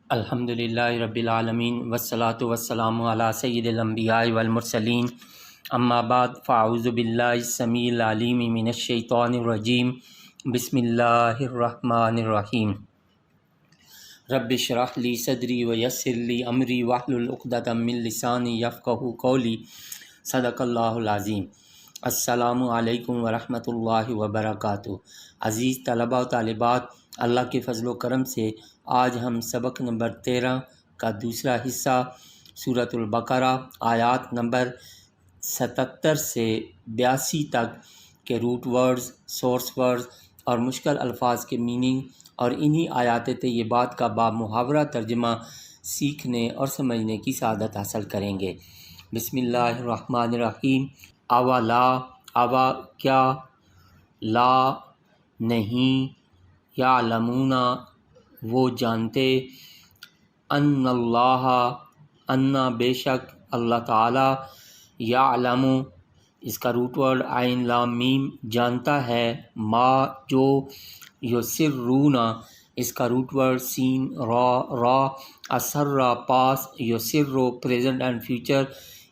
الحمدللہ رب العالمین والصلاة والسلام علی سید الانبیاء والمرسلین اما بعد فاعوذ باللہ السمیع العلیم من الشیطان الرجیم بسم اللہ الرحمن الرحیم رب اشرح لی صدری ویسر لی امری واحلل عقدۃ من لسانی یفقہوا قولی صدق اللہ العظیم۔ السلام علیکم ورحمۃ اللہ وبرکاتہ۔ عزیز طلباء و طالبات، اللہ کے فضل و کرم سے آج ہم سبق نمبر 13 کا دوسرا حصہ سورۃ البقرہ آیات نمبر 77 سے 82 تک کے روٹ ورڈز، سورس ورڈز اور مشکل الفاظ کے میننگ اور انہی آیات طیبات کا بامحاورہ ترجمہ سیکھنے اور سمجھنے کی سعادت حاصل کریں گے۔ بسم اللہ الرحمن الرحیم۔ اولا، اوا کیا، لا نہیں، یعلمون وہ جانتے، ان اللہ انا بے شک اللہ تعالی، یعلم اس کا روٹ ورڈ عین لام میم جانتا ہے، ما جو، یسرون اس کا روٹ ورڈ سین را اسرا پاس، یسر پریزنٹ اینڈ فیوچر،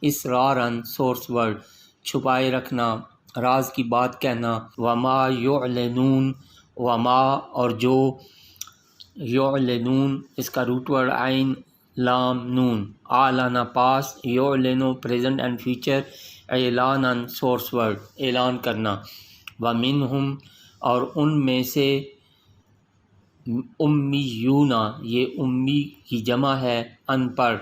اسرارن سورس ورڈ چھپائے رکھنا، راز کی بات کہنا، وما یعلنون وما اور جو، یعلنون اس کا روٹ ورڈ عین لام نون، اعلن پاس، یعلن پریزنٹ اینڈ فیوچر، اعلانن سورس ورڈ اعلان کرنا، ومنہم اور ان میں سے، امیون یہ امی کی جمع ہے ان پڑھ،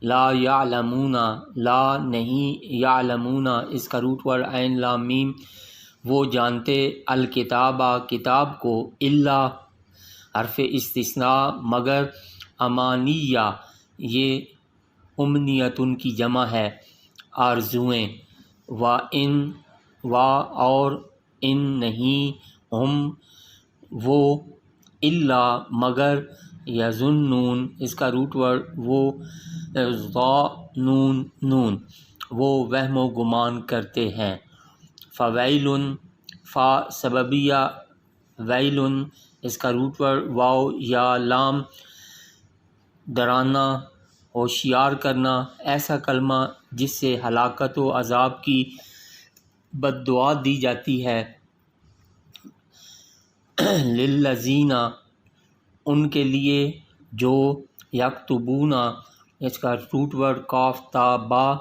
لا یعلمون لا نہیں، یعلمون اس کا روٹ ورڈ عین لام میم وہ جانتے، الکتابہ کتاب کو، الا حرف استثناء مگر، امانیہ یہ امنیتن کی جمع ہے آرزوئیں، و اور ان نہیں، ہم وہ، الا مگر، یظنون اس کا روٹ ورڈ وہ، ظانون نون وہ وہم و گمان کرتے ہیں، فویل فا سببیہ، ویل اس کا روٹ ورڈ واو یا لام، ڈرانا، ہوشیار کرنا، ایسا کلمہ جس سے ہلاکت و عذاب کی بد دعا دی جاتی ہے، للذین ان کے لیے جو، یکتبون اس کا روٹ ورڈ کاف تا با،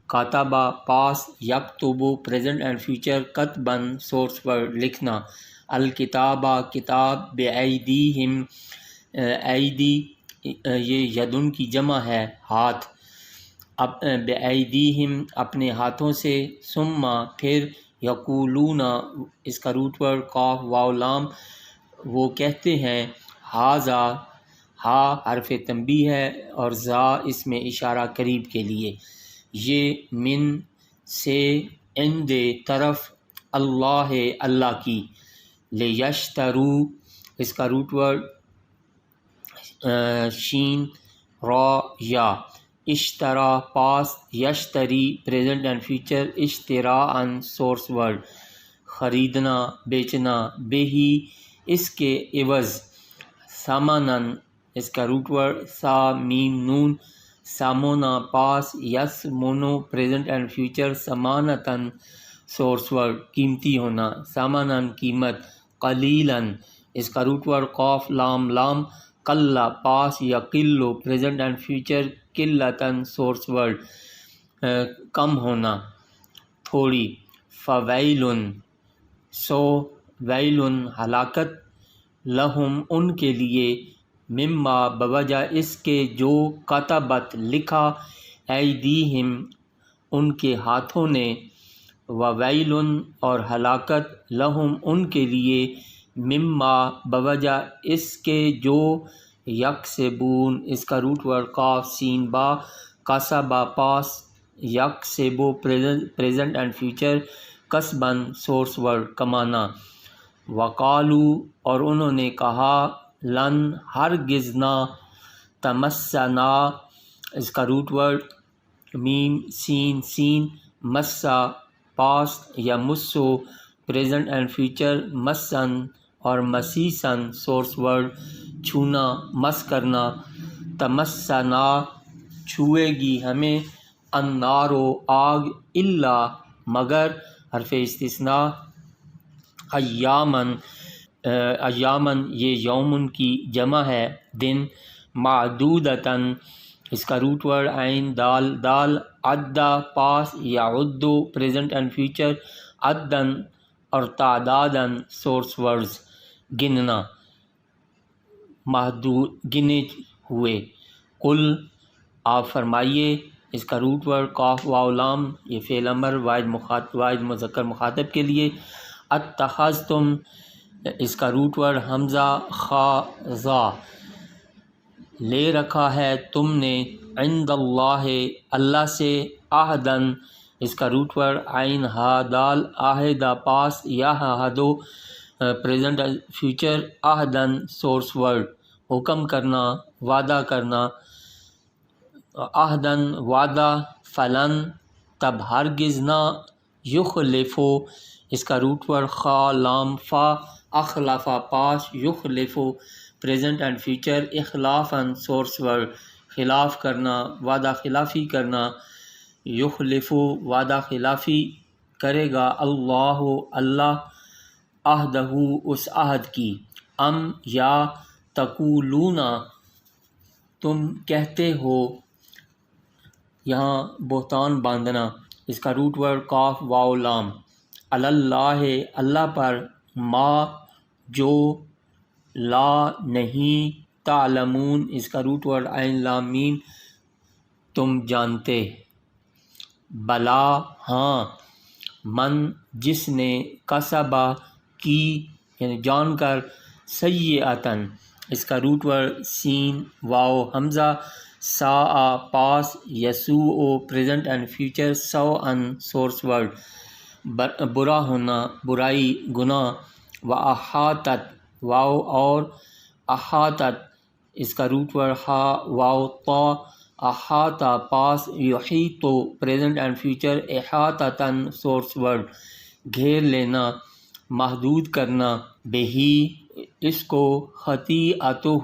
کاتبہ پاس، یکتبو پریزنٹ اینڈ فیوچر، کتبن سورس ورڈ لکھنا، الکتابہ کتاب، بایدیہم ایدی یہ یدن کی جمع ہے ہاتھ، بایدیہم اپنے ہاتھوں سے، ثم پھر، یقولون اس کا روٹ ورڈ قاف واو لام وہ کہتے ہیں، ھذا ہا حرف تنبیہ ہے اور ذا اس میں اشارہ قریب کے لیے، یہ من سے، عند طرف، اللہ اللہ کی، لیشترو اس کا روٹ ورڈ شین را یا، اشترا پاس، یشتری پریزنٹ اینڈ فیوچر، اشتراءن سورس ورڈ خریدنا بیچنا، بہی اس کے عوض، ثمنن اس کا روٹ ورڈ سا میم نون، سامونا پاس، یس مونو پریزنٹ اینڈ فیوچر، سمانتن سورس ورڈ قیمتی ہونا، سامانن قیمت، قلیلاً اس کا روٹ ورڈ قاف لام لام، قلّ پاس، یقل پریزنٹ اینڈ فیوچر، قلتاً سورس ورڈ کم ہونا، تھوڑی، فویلن سو، ویلن ہلاکت، لہم ان کے لیے، مما بوجہ اس کے جو، کتبت لکھا، ایدیہم ان کے ہاتھوں نے، وویلن اور ہلاکت، لہم ان کے لیے، مما بوجہ اس کے جو، یکسبون اس کا روٹ ورڈ قاف سین با، کسبہ پاس، یکسبو پریزنٹ اینڈ فیوچر، کسبن سورس ورڈ کمانا، وقالو اور انہوں نے کہا، لن ہرگز نہ، تمسنا اس کا روٹ ورڈ میم سین سین، مسا پاس، یا Masu present and future, mission اور مسیسن سورس ورڈ چھونا مس کرنا، تمسنا چھوئے گی ہمیں النار و آگ الا مگر حرف استثناء ایامن ایامن یہ یومن کی جمع ہے دن معدودتاً اس کا روٹ ورڈ عین دال دال عدہ پاس یا عدو پریزنٹ اینڈ فیوچر عدن اور تعدادن سورس ورڈز گننا محدود گنے ہوئے قل آپ فرمائیے اس کا روٹ ورڈ قاف واو لام یہ فعل امر واحد مذکر مخاطب کے لیے اتخذتم اس کا روٹ ورڈ حمزہ خا ذا لے رکھا ہے تم نے عند اللہ اللہ سے عہدن اس کا روٹ ورڈ عین ہا دال عہدہ پاس یا عہدو پریزنٹ فیوچر عہدن سورس ورڈ حکم کرنا وعدہ کرنا عہدن وعدہ فلن تب ہرگز نہ یخلفو اس کا روٹ ورڈ خا لام فا اخلافا پاس یخلفو پریزنٹ اینڈ فیوچر اخلافاً سورس ورڈ خلاف کرنا وعدہ خلافی کرنا یخلفو وعدہ خلافی کرے گا اللہ عہدہ اس عہد کی یا تقولون تم کہتے ہو یہاں بہتان باندھنا اس کا روٹ ورڈ قاف واو لام اللہ اللہ پر ما جو لا نہیں تعلمون اس کا روٹ ورڈ عین لام میم تم جانتے بلا ہاں من جس نے کسبہ کی یعنی جان کر سیئتن اس کا روٹ ورڈ سین واو حمزہ سا پاس یسوء پریزنٹ اینڈ فیوچر سو ان سورس ورڈ برا ہونا برائی گناہ و احاطت واو اور احاطت اس کا روٹ ورڈ ہا واو طا احاطہ پاس یحیطو پریزنٹ اینڈ فیوچر احاطتاً سورس ورڈ گھیر لینا محدود کرنا بہی اس کو خطیئتہ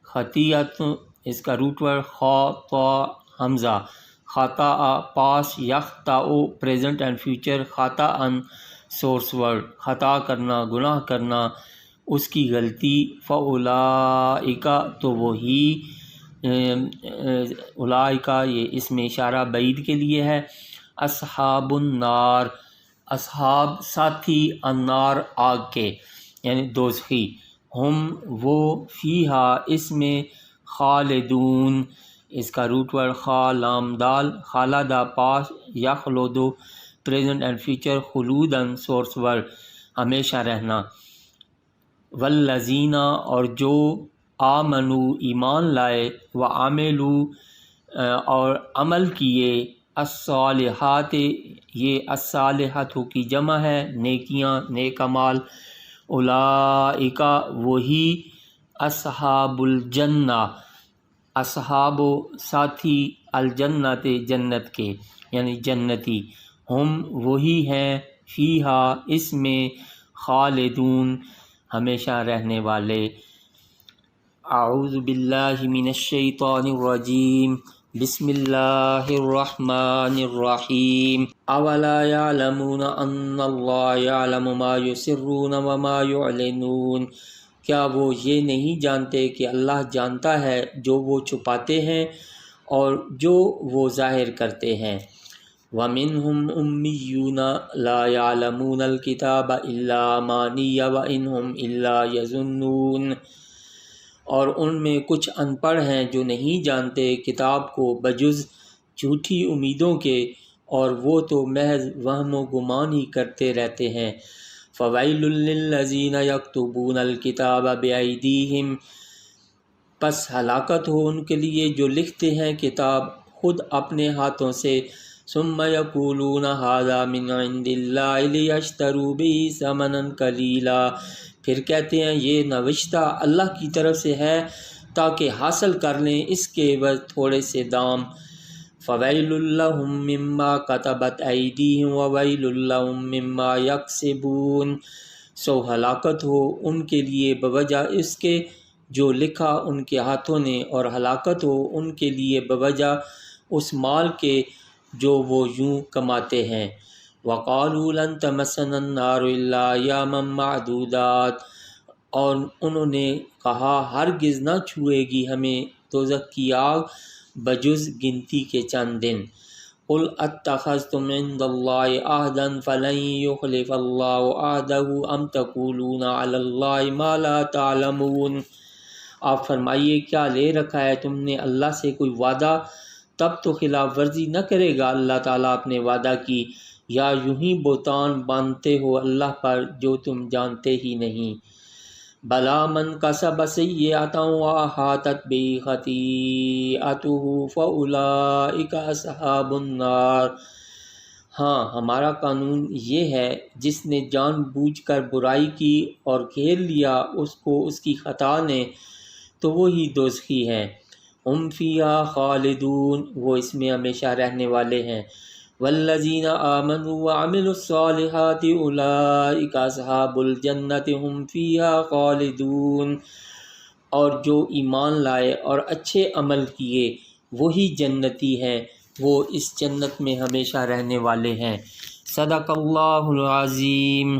خطیئت اس کا روٹ ورڈ خا طا حمزہ خطا پاس یخطا پریزنٹ اینڈ فیوچر خطا ان سورس ورڈ خطا کرنا گناہ کرنا اس کی غلطی فاولائکا تو وہی اولائکا یہ اس میں اشارہ بعید کے لیے ہے اصحاب النار اصحاب ساتھی النار آگ کے یعنی دوزخی ہم وہ فیہا اس میں خالدون اس کا روٹ ورڈ خا لام دال خالدہ پاس یخلدو پریزنٹ اینڈ فیوچر خلودن سورس ورڈ ہمیشہ رہنا والذین اور جو آمنو ایمان لائے و عملو اور عمل کیے الصالحات یہ الصالحات کی جمع ہے نیکیاں نیک اعمال اولئک وہی اصحاب الجنہ اصحاب و ساتھی الجنت جنت کے یعنی جنتی ہم وہی ہیں فیہا اس میں خالدون ہمیشہ رہنے والے اعوذ باللہ من الشیطان الرجیم بسم اللہ الرحمن الرحیم اولا یعلمون ان اللہ یعلم ما یسرون وما یعلنون کیا وہ یہ نہیں جانتے کہ اللہ جانتا ہے جو وہ چھپاتے ہیں اور جو وہ ظاہر کرتے ہیں وَمِنْهُمْ أُمِّيُّونَ لَا يَعْلَمُونَ الْكِتَابَ إِلَّا أَمَانِيَّ وَإِنْهُمْ إِلَّا يَظُنُّونَ اور ان میں کچھ ان پڑھ ہیں جو نہیں جانتے کتاب کو بجز جھوٹی امیدوں کے اور وہ تو محض وہم و گمان ہی کرتے رہتے ہیں فَوَيْلٌ لِّلَّذِينَ يَكْتُبُونَ الْكِتَابَ بِأَيْدِيهِمْ پس ہلاکت ہو ان کے لیے جو لکھتے ہیں کتاب خود اپنے ہاتھوں سے ثم یقولون ھذا من عند اللہ لیشتروا بہ ثمنا قلیلا پھر کہتے ہیں یہ نوشتہ اللہ کی طرف سے ہے تاکہ حاصل کر لیں اس کے عوض تھوڑے سے دام فویل لہم مما کتبت ایدیہم وویل لہم مما یکسبون سو ہلاکت ہو ان کے لیے بوجہ اس کے جو لکھا ان کے ہاتھوں نے، اور ہلاکت ہو ان کے لیے بوجہ اس مال کے جو وہ یوں کماتے ہیں۔ وَقَالُوا لَن تَمَسَّنَا النَّارُ إِلَّا أَيَّامًا مَّعْدُودَاتٍ، اور انہوں نے کہا ہرگز نہ چھوئے گی ہمیں دوزخ کی آگ بجز گنتی کے چند دن۔ قُلْ أَتَّخَذْتُمْ عِندَ اللَّهِ عَهْدًا فَلَن يُخْلِفَ اللَّهُ عَهْدَهُ أَمْ تَقُولُونَ عَلَى اللَّهِ مَا لَا تَعْلَمُونَ۔ آپ فرمائیے کیا لے رکھا ہے تم نے اللہ سے کوئی وعدہ، تب تو خلاف ورزی نہ کرے گا اللہ تعالیٰ اپنے وعدہ کی، یا یوں ہی بہتان باندھتے ہو اللہ پر جو تم جانتے ہی نہیں۔ بلا من کسب سیئۃ وأحاطت بہ خطیئتہ فأولئک اصحاب النار۔ ہاں، ہمارا قانون یہ ہے جس نے جان بوجھ کر برائی کی اور گھیر لیا اس کو اس کی خطا نے، تو وہی دوزخی ہیں۔ ہم فیہا خالدون، وہ اس میں ہمیشہ رہنے والے ہیں۔ والذین آمنوا وعملوا الصالحات اولئک اصحاب الجنۃ ہم فیہا خالدون، اور جو ایمان لائے اور اچھے عمل کیے وہی جنتی ہیں، وہ اس جنت میں ہمیشہ رہنے والے ہیں۔ صدق اللہ العظیم۔